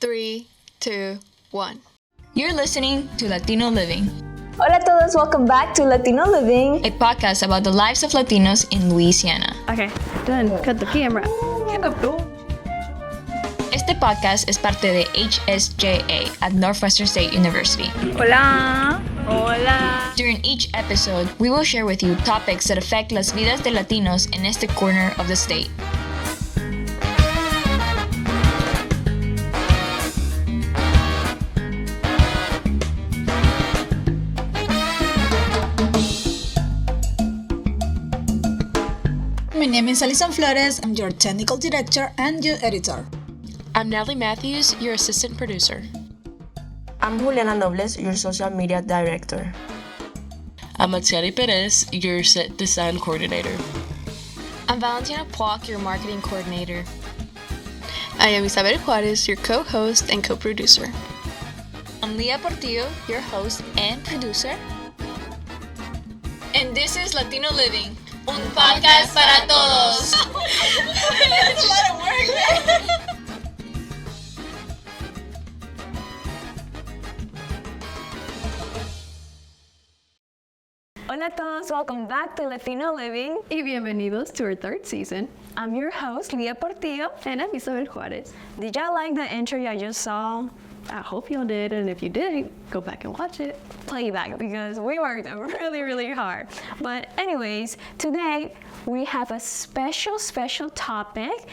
3, 2, 1. You're listening to Latino Living. Hola a todos, welcome back to Latino Living, a podcast about the lives of Latinos in Louisiana. Okay, done. Cut the camera. Este podcast es parte de HSJA at Northwestern State University. Hola. Hola. During each episode, we will share with you topics that affect las vidas de Latinos in este corner of the state. My name is Alison Flores. I'm your technical director and your editor. I'm Natalie Matthews, your assistant producer. I'm Juliana Nobles, your social media director. I'm Matiari Perez, your set design coordinator. I'm Valentina Puac, your marketing coordinator. I am Isabel Juarez, your co-host and co-producer. I'm Lia Portillo, your host and producer. And this is Latino Living, un podcast para todos. That's a lot of work. Hola a todos, welcome back to Latino Living. Y bienvenidos to our third season. I'm your host, Lia Portillo. And I'm Isabel Juarez. Did y'all like the intro y'all just saw? I hope y'all did, and if you didn't, go back and watch it. Play back, because we worked really hard. But anyways, today we have a special topic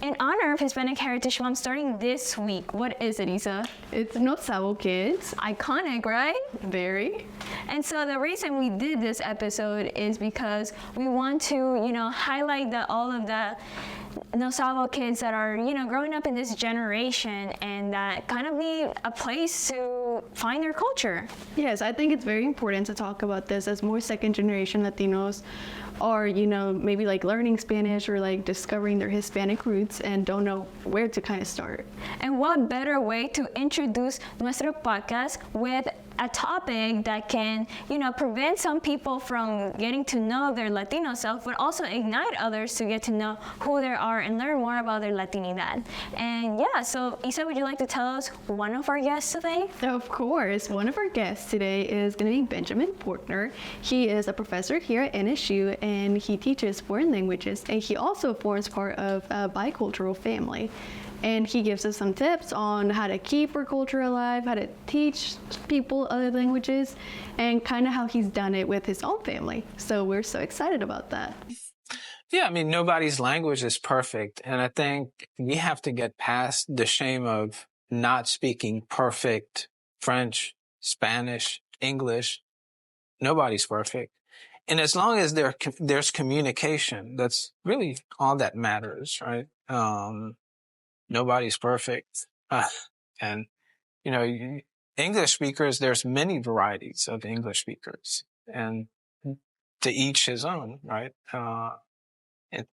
in honor of Hispanic Heritage Month starting this week. What is it, Isa? It's No Sabo Kids. Iconic, right? Very. And so the reason we did this episode is because we want to, highlight all of the No Sabo kids that are, growing up in this generation and that kind of need a place to find their culture. Yes, I think it's very important to talk about this as more second generation Latinos are, maybe like learning Spanish or like discovering their Hispanic roots and don't know where to kind of start. And what better way to introduce nuestro podcast with a topic that can, prevent some people from getting to know their Latino self, but also ignite others to get to know who they are and learn more about their Latinidad. And yeah, so Isa, would you like to tell us one of our guests today? Of course. One of our guests today is going to be Benjamin Portner. He is a professor here at NSU and he teaches foreign languages, and he also forms part of a bicultural family. And he gives us some tips on how to keep our culture alive, how to teach people other languages, and kind of how he's done it with his own family. So we're so excited about that. Yeah, nobody's language is perfect. And I think we have to get past the shame of not speaking perfect French, Spanish, English. Nobody's perfect. And as long as there's communication, that's really all that matters, right? Nobody's perfect. And, English speakers, there's many varieties of English speakers, and to each his own, right?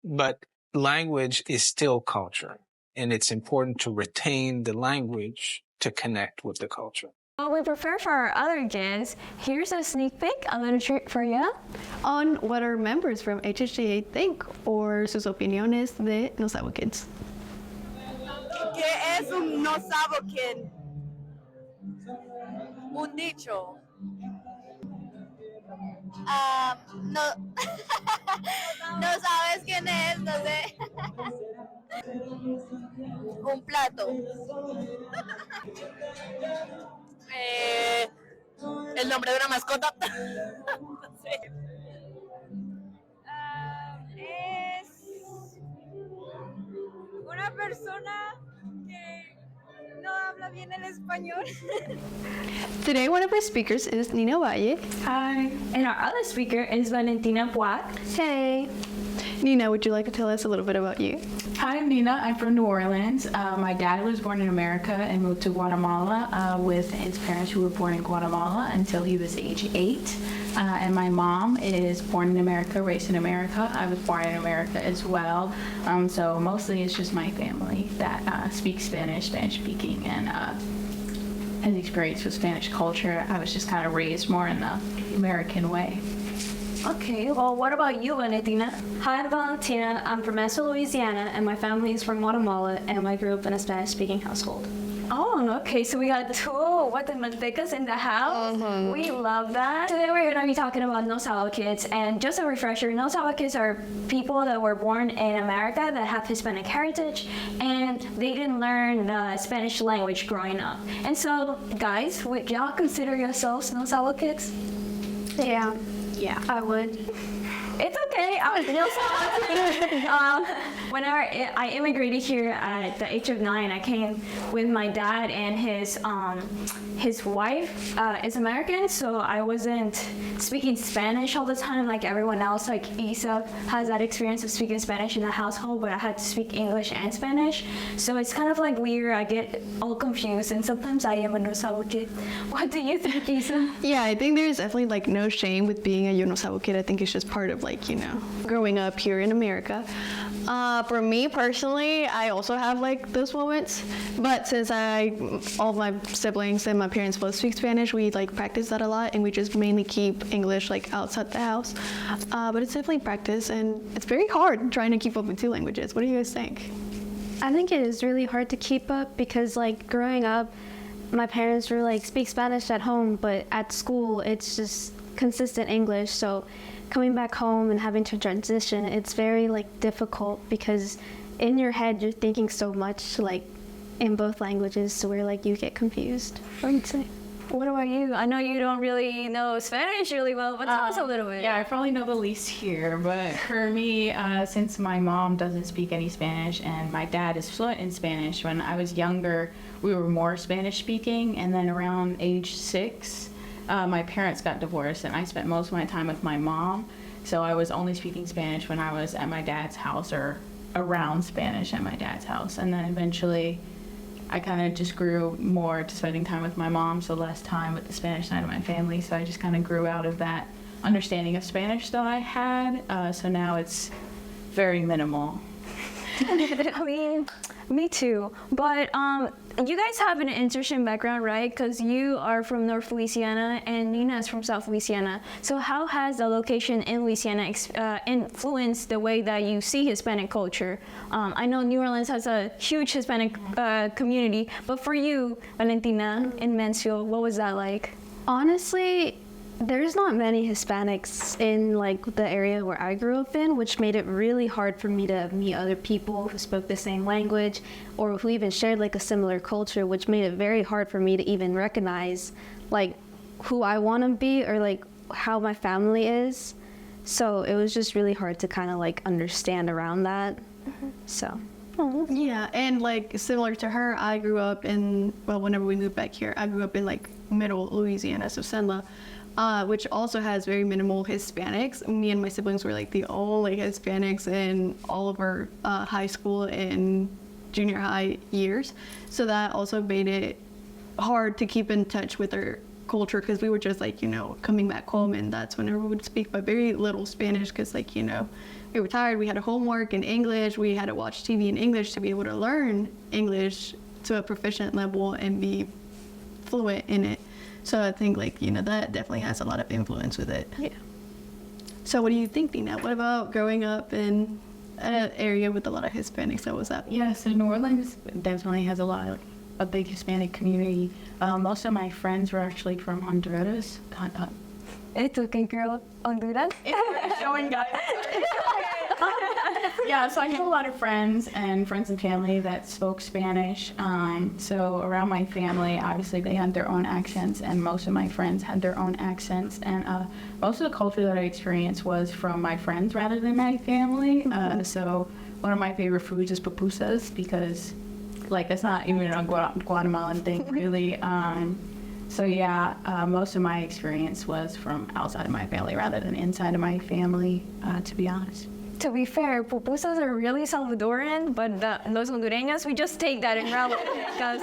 But language is still culture, and it's important to retain the language to connect with the culture. Well, we prepared for our other guests. Here's a sneak peek, a little treat for you, on what our members from HSJA think, or sus opiniones de No Sabo Kids. ¿Qué es un no sabo kid? Un dicho. No, no sabes quién es, no sé. Un plato. El nombre de una mascota. No sé. Es una persona que no habla bien el español. Today, one of our speakers is Nina Ovalle. Hi. And our other speaker is Valentina Puac. Hey. Nina, would you like to tell us a little bit about you? Hi, I'm Nina. I'm from New Orleans. My dad was born in America and moved to Guatemala with his parents who were born in Guatemala until he was age 8. And my mom is born in America, raised in America. I was born in America as well. So mostly it's just my family that speaks Spanish, Spanish speaking, and has experience with Spanish culture. I was just kind of raised more in the American way. Okay, well, what about you, Valentina? Hi, I'm Valentina. I'm from Mesa, Louisiana, and my family is from Guatemala, and I grew up in a Spanish-speaking household. Oh, okay. So we got two Guatemaltecas in the house. We love that. Today we're going to be talking about No Sabo Kids. And just a refresher, No Sabo Kids are people that were born in America that have Hispanic heritage, and they didn't learn the Spanish language growing up. And so, guys, would y'all consider yourselves No Sabo Kids? Yeah. Yeah, I would. It's okay. I was real whenever I immigrated here at the age of 9, I came with my dad, and his wife is American, so I wasn't speaking Spanish all the time like everyone else. Like Isa has that experience of speaking Spanish in the household, but I had to speak English and Spanish. So it's kind of like weird. I get all confused, and sometimes I am a No Sabo Kid. What do you think, Isa? Yeah, I think there's definitely like no shame with being a No Sabo Kid. I think it's just part of like, you know, growing up here in America. For me personally, I also have like those moments, but since all my siblings and my parents both speak Spanish, we like practice that a lot, and we just mainly keep English like outside the house. But it's definitely practice, and it's very hard trying to keep up with two languages. What do you guys think? I think it is really hard to keep up because like growing up, my parents were like speak Spanish at home, but at school it's just consistent English. So coming back home and having to transition, it's very like difficult because in your head you're thinking so much like in both languages, so where like you get confused. What would you say? What about you? I know you don't really know Spanish really well, but tell us a little bit. Yeah, I probably know the least here, but for me, since my mom doesn't speak any Spanish and my dad is fluent in Spanish, when I was younger, we were more Spanish speaking, and then around age 6, my parents got divorced, and I spent most of my time with my mom, so I was only speaking Spanish when I was at my dad's house or around Spanish at my dad's house, and then eventually I kind of just grew more to spending time with my mom, so less time with the Spanish side of my family, so I just kind of grew out of that understanding of Spanish that I had, so now it's very minimal. I mean, me too. But you guys have an interesting background, right? Because you are from North Louisiana and Nina is from South Louisiana. So how has the location in Louisiana influenced the way that you see Hispanic culture? I know New Orleans has a huge Hispanic community, but for you, Valentina, in Mansfield, what was that like? Honestly, there's not many Hispanics in like the area where I grew up in, which made it really hard for me to meet other people who spoke the same language or who even shared like a similar culture, which made it very hard for me to even recognize like who I want to be or like how my family is. So it was just really hard to kind of like understand around that. So. Yeah, and like similar to her, I grew up in, well, whenever we moved back here, I grew up in like middle Louisiana, so Senla, which also has very minimal Hispanics. Me and my siblings were like the only Hispanics in all of our high school and junior high years. So that also made it hard to keep in touch with our culture because we were just like, you know, coming back home, and that's whenever we would speak but very little Spanish because like, you know, we were tired, we had a homework in English, we had to watch TV in English to be able to learn English to a proficient level and be fluent in it. So I think like, you know, that definitely has a lot of influence with it. Yeah. So what do you think, Dina? What about growing up in an area with a lot of Hispanics? How was that? Yeah, so New Orleans definitely has a big Hispanic community. Most of my friends were actually from Honduras. It's okay, girl. Honduras? Showing guys. Yeah, so I have a lot of friends and family that spoke Spanish. So around my family, obviously they had their own accents, and most of my friends had their own accents. And most of the culture that I experienced was from my friends rather than my family. So one of my favorite foods is pupusas because, like, that's not even a Guatemalan thing, really. So yeah, most of my experience was from outside of my family rather than inside of my family, to be honest. To be fair, pupusas are really Salvadoran, but los hondureños, we just take that and run with it because,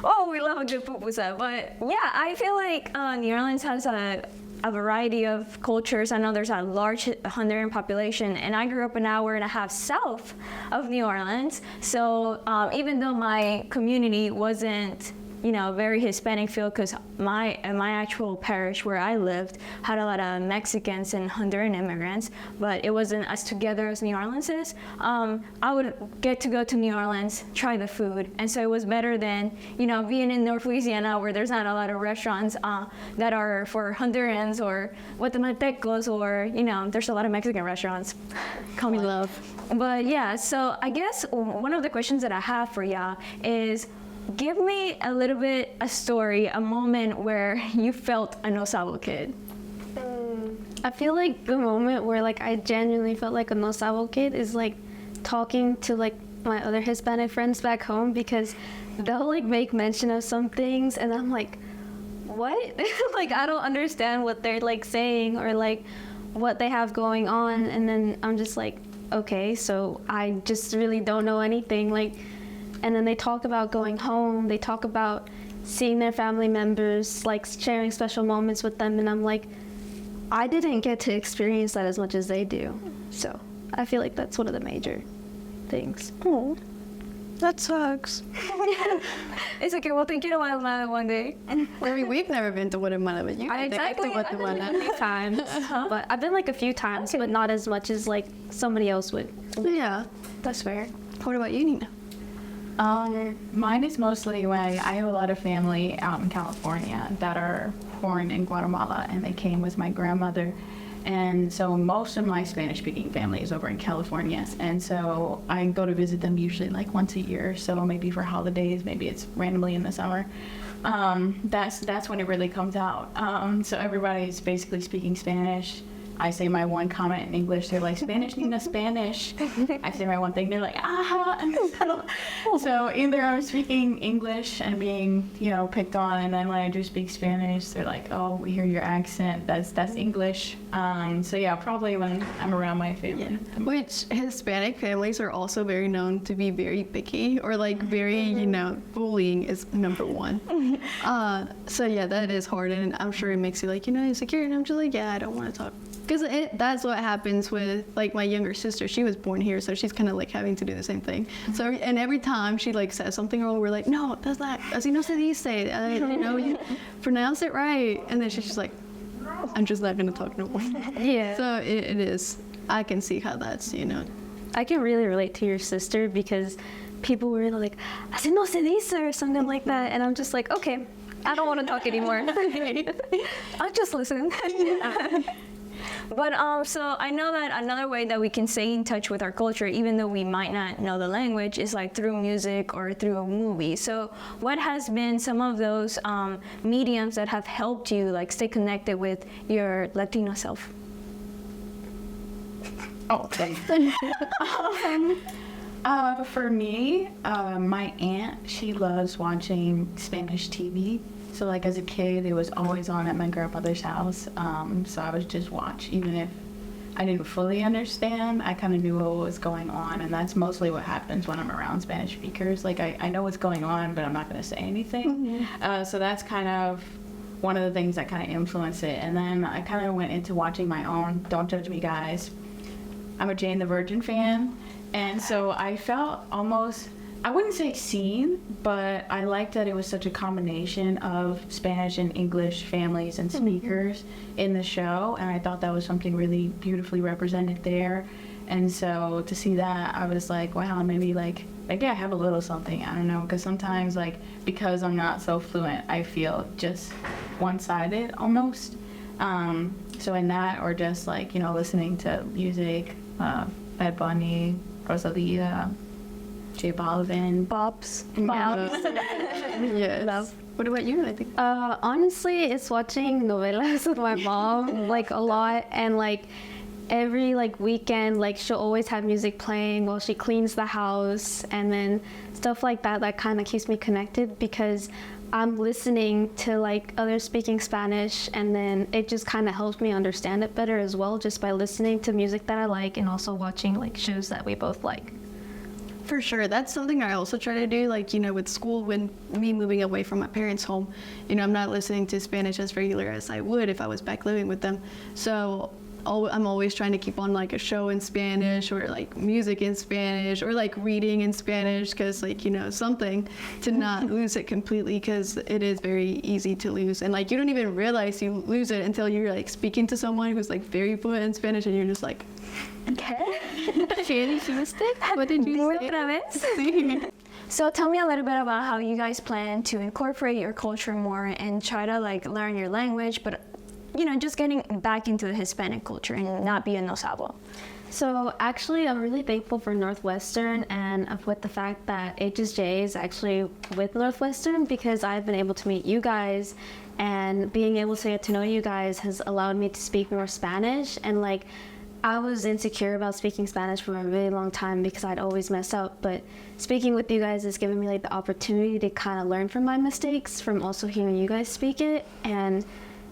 oh, we love a good pupusa. But yeah, I feel like New Orleans has a variety of cultures. I know there's a large Honduran population, and I grew up an hour and a half south of New Orleans. So even though my community wasn't very Hispanic feel, because my actual parish where I lived had a lot of Mexicans and Honduran immigrants, but it wasn't as together as New Orleans is. I would get to go to New Orleans, try the food, and so it was better than being in North Louisiana where there's not a lot of restaurants that are for Hondurans or Guatemaltecos, or there's a lot of Mexican restaurants. Call me love. But yeah, so I guess one of the questions that I have for y'all is, give me a story, a moment where you felt a No Sabo Kid. I feel like the moment where like I genuinely felt like a No Sabo Kid is like talking to like my other Hispanic friends back home, because they'll like make mention of some things and I'm like, what? Like I don't understand what they're like saying or like what they have going on, and then I'm just like, okay, so I just really don't know anything. Like, and then they talk about going home, they talk about seeing their family members, like sharing special moments with them, and I'm like, I didn't get to experience that as much as they do. So I feel like that's one of the major things. Oh, that sucks. It's okay, we'll take you to Guatemala one day. I mean, we've never been to Guatemala, but you I've been like a few times, but I've been like a few times, but not as much as like somebody else would. Yeah, that's fair. What about you, Nina? Mine is mostly when I have a lot of family out in California that are born in Guatemala, and they came with my grandmother. And so most of my Spanish-speaking family is over in California. And so I go to visit them usually like once a year. So maybe for holidays, maybe it's randomly in the summer. That's when it really comes out. So everybody's basically speaking Spanish. I say my one comment in English. They're like, Spanish, Nina, Spanish. I say my one thing. They're like, ah. So either I'm speaking English and being, picked on, and then when I do speak Spanish, they're like, oh, we hear your accent. That's English. So yeah, probably when I'm around my family. Yeah. Which Hispanic families are also very known to be very picky, or like very, bullying is number one. So yeah, that is hard, and I'm sure it makes you like, insecure, and I'm just like, yeah, I don't want to talk. Because that's what happens with like my younger sister. She was born here, so she's kind of like having to do the same thing. So and every time she like says something wrong, we're like, no, that's not. Así no se dice. You pronounce it right. And then she's just like, I'm just not gonna talk no more. Yeah. So it is. I can see how that's I can really relate to your sister, because people were like, así no se dice, or something like that, and I'm just like, okay, I don't want to talk anymore. I'll just listen. But so I know that another way that we can stay in touch with our culture, even though we might not know the language, is like through music or through a movie. So what has been some of those mediums that have helped you like stay connected with your Latino self? Oh, for me, my aunt, she loves watching Spanish TV. So like as a kid, it was always on at my grandmother's house. So I would just watch, even if I didn't fully understand, I kind of knew what was going on. And that's mostly what happens when I'm around Spanish speakers. Like I know what's going on, but I'm not going to say anything. Mm-hmm. So that's kind of one of the things that kind of influenced it. And then I kind of went into watching my own. Don't judge me, guys. I'm a Jane the Virgin fan. And so I felt almost, I wouldn't say seen, but I liked that it was such a combination of Spanish and English families and speakers in the show, and I thought that was something really beautifully represented there. And so to see that, I was like, wow, maybe I have a little something, I don't know, because sometimes because I'm not so fluent, I feel just one-sided almost. So in that, or just listening to music, Bad Bunny, Rosalia, J Balvin, Bops. Yes. Love. What about you? I think. Honestly, it's watching novelas with my mom a lot, and every weekend, she'll always have music playing while she cleans the house, and then stuff like that. That kind of keeps me connected, because I'm listening to others speaking Spanish, and then it just kind of helps me understand it better as well, just by listening to music that I like and also watching shows that we both like. For sure. That's something I also try to do, with school, when me moving away from my parents' home, I'm not listening to Spanish as regular as I would if I was back living with them. So I'm always trying to keep on like a show in Spanish or like music in Spanish or like reading in Spanish, because like, you know, something to not lose it completely, because it is very easy to lose, and like you don't even realize you lose it until you're like speaking to someone who's like very fluent in Spanish, and you're just like, Okay. what did you say? Otra vez. So tell me a little bit about how you guys plan to incorporate your culture more and try to like learn your language, but you know, just getting back into the Hispanic culture and not be a No Sabo. So actually, I'm really thankful for Northwestern and with the fact that HSJ is actually with Northwestern, because I've been able to meet you guys, and being able to get to know you guys has allowed me to speak more Spanish. And like, I was insecure about speaking Spanish for a really long time because I'd always mess up, but speaking with you guys has given me like the opportunity to kind of learn from my mistakes from also hearing you guys speak it, and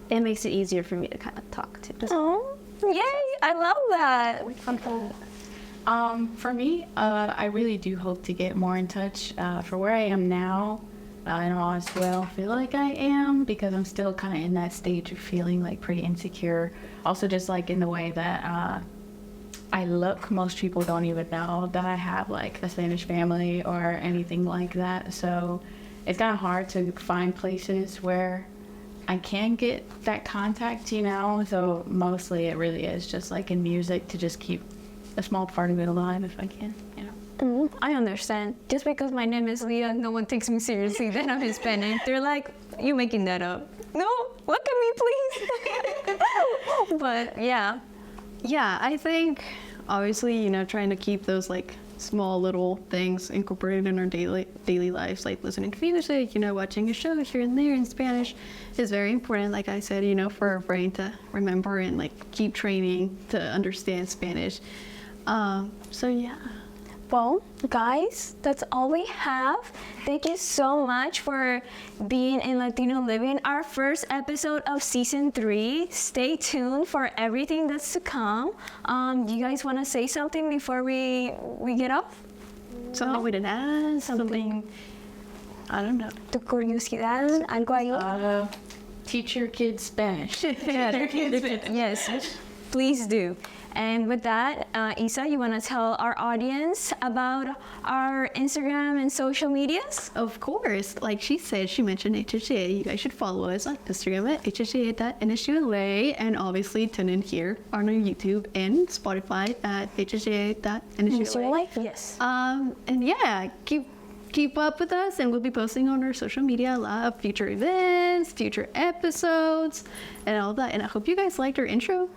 it makes it easier for me to kind of talk to. Oh, yay! I love that. For me, I really do hope to get more in touch. For where I am now, I don't always feel like I am, because I'm still kind of in that stage of feeling like pretty insecure. Also, just like in the way that I look, most people don't even know that I have like a Spanish family or anything like that. So it's kind of hard to find places where I can get that contact, you know. So mostly it really is just like in music, to just keep a small part of it alive if I can, you know. I understand. Just because my name is Lia, no one takes me seriously that I'm Hispanic. They're like, you making that up. No, look at me, please. But yeah. Yeah, I think obviously, you know, trying to keep those like small little things incorporated in our daily lives, like listening to music, you know, watching a show here and there in Spanish, is very important. Like I said, you know, for our brain to remember and like keep training to understand Spanish. So yeah. Well, guys, that's all we have. Thank you so much for being in Latino Living, our first episode of season 3. Stay tuned for everything that's to come. You guys want to say something before we get off? Something we didn't add, something, I don't know. Tu curiosidad, algo ahí? Teach your kids Spanish. Yes, please do. And with that, Isa, you want to tell our audience about our Instagram and social medias? Of course. Like she said, she mentioned HHA. You guys should follow us on Instagram at hha.nsula, and obviously tune in here on our YouTube and Spotify at hha.nsula. Yes. And yeah, keep up with us, and we'll be posting on our social media a lot of future events, future episodes, and all that. And I hope you guys liked our intro.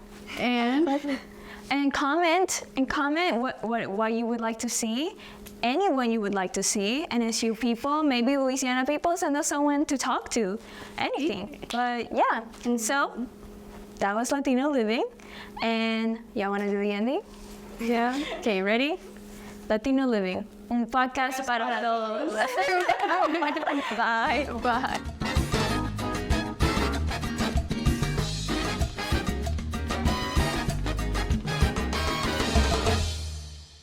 And comment what you would like to see, anyone you would like to see, NSU people, maybe Louisiana people, send us someone to talk to, anything. But yeah, and so that was Latino Living, and y'all want to do the ending? Yeah. Okay, ready? Latino Living, un podcast para todos. Bye. Bye.